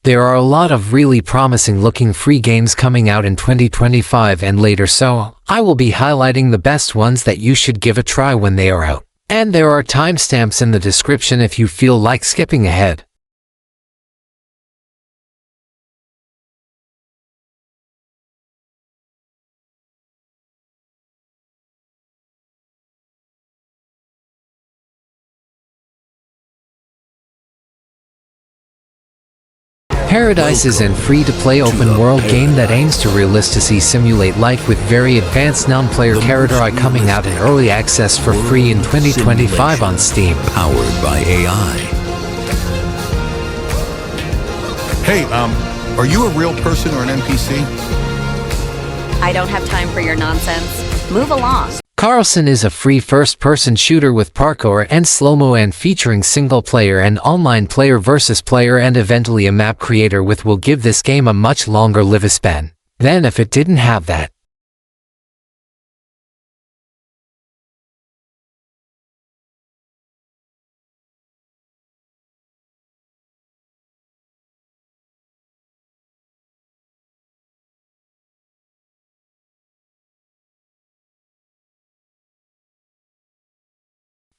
There are a lot of really promising looking free games coming out in 2025 and later, so I will be highlighting the best ones that you should give a try when they are out. And there are timestamps in the description if you feel like skipping ahead. Paradise is a free-to-play open-world game that aims to realistically simulate life with very advanced non-player character coming out in early access for free in 2025 on Steam. Powered by AI. Hey, are you a real person or an NPC? I don't have time for your nonsense. Move along. Karlson is a free first-person shooter with parkour and slow-mo and featuring single-player and online player versus player and eventually a map creator with will give this game a much longer lifespan than if it didn't have that.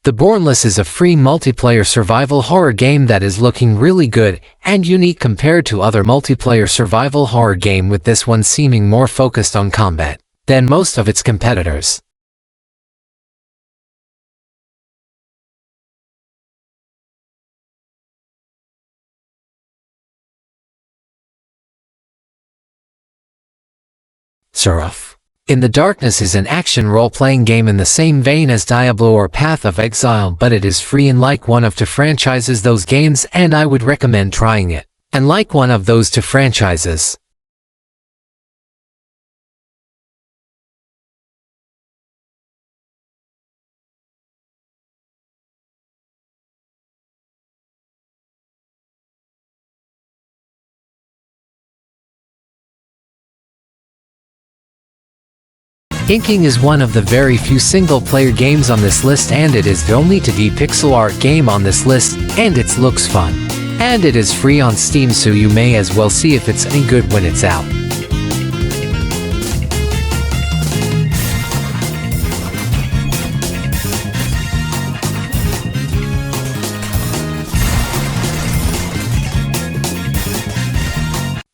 The Bornless is a free multiplayer survival horror game that is looking really good and unique compared to other multiplayer survival horror game, with this one seeming more focused on combat than most of its competitors. SERAPH In the Darkness is an action role-playing game in the same vein as Diablo or Path of Exile, but it is free and like one of two franchises those games, and I would recommend trying it. And like one of those two franchises. Inking is one of the very few single-player games on this list, and it is the only 2D pixel art game on this list, and it looks fun. And it is free on Steam, so you may as well see if it's any good when it's out.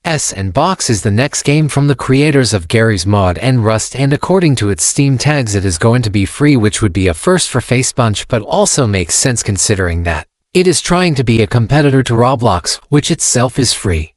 S&box is the next game from the creators of Garry's Mod and Rust, and according to its Steam tags it is going to be free, which would be a first for FragPunk, but also makes sense considering that it is trying to be a competitor to Roblox, which itself is free.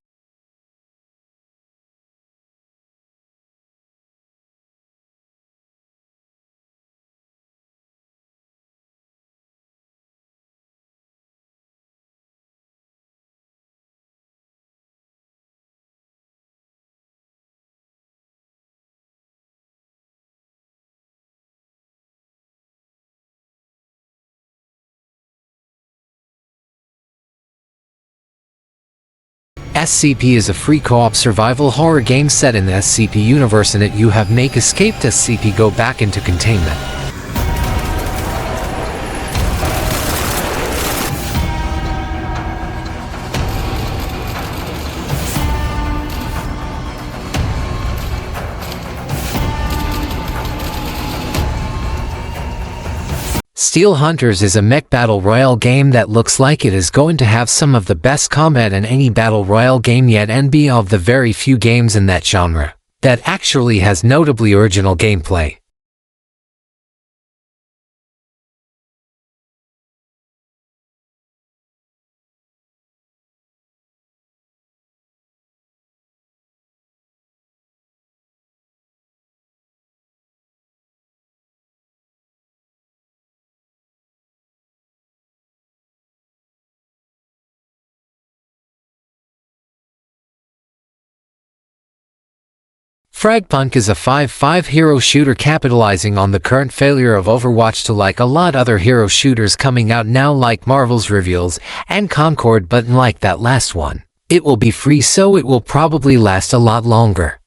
SCP is a free co-op survival horror game set in the SCP universe. In it you have make escaped SCP go back into containment. Steel Hunters is a mech battle royale game that looks like it is going to have some of the best combat in any battle royale game yet, and be of the very few games in that genre that actually has notably original gameplay. FragPunk is a 5v5 hero shooter capitalizing on the current failure of Overwatch to like a lot other hero shooters coming out now, like Marvel's Reveals and Concord, but unlike that last one, it will be free, so it will probably last a lot longer.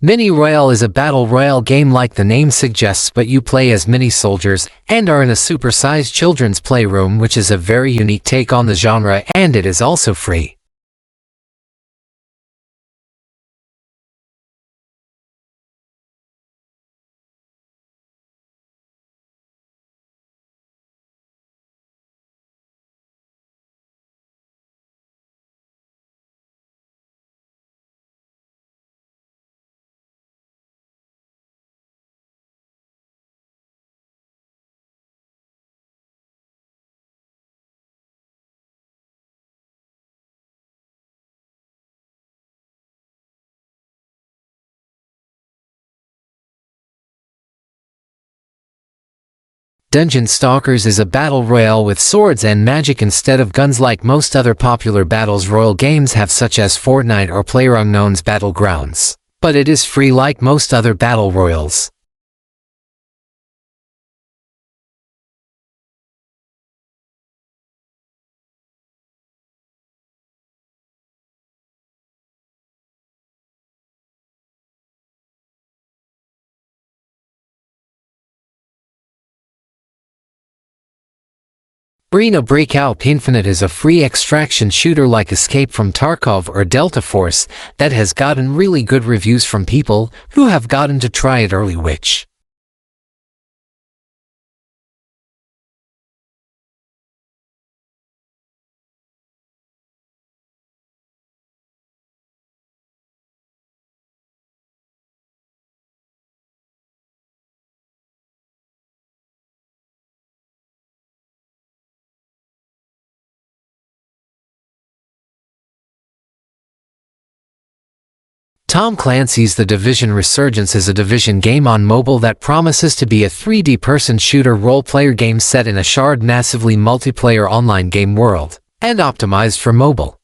Mini Royale is a battle royale game like the name suggests, but you play as mini soldiers and are in a super-sized children's playroom, which is a very unique take on the genre, and it is also free. Dungeon Stalkers is a battle royale with swords and magic instead of guns like most other popular battles royale games have, such as Fortnite or PlayerUnknown's Battlegrounds. But it is free like most other battle royales. Breakout Infinite is a free extraction shooter like Escape from Tarkov or Delta Force that has gotten really good reviews from people who have gotten to try it early, which Tom Clancy's The Division Resurgence is a Division game on mobile that promises to be a 3D person shooter role-player game set in a shared massively multiplayer online game world, and optimized for mobile.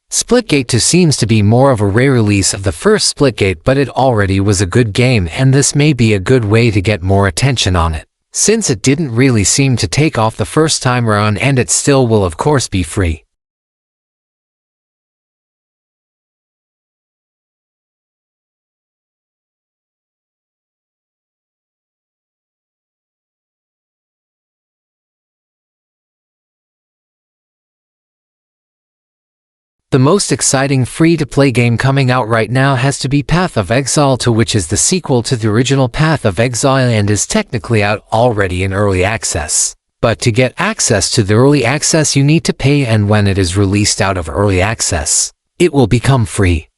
Splitgate 2 seems to be more of a re-release of the first Splitgate, but it already was a good game, and this may be a good way to get more attention on it, since it didn't really seem to take off the first time around, and it still will of course be free. The most exciting free-to-play game coming out right now has to be Path of Exile 2, which is the sequel to the original Path of Exile and is technically out already in early access. But to get access to the early access you need to pay, and when it is released out of early access, it will become free.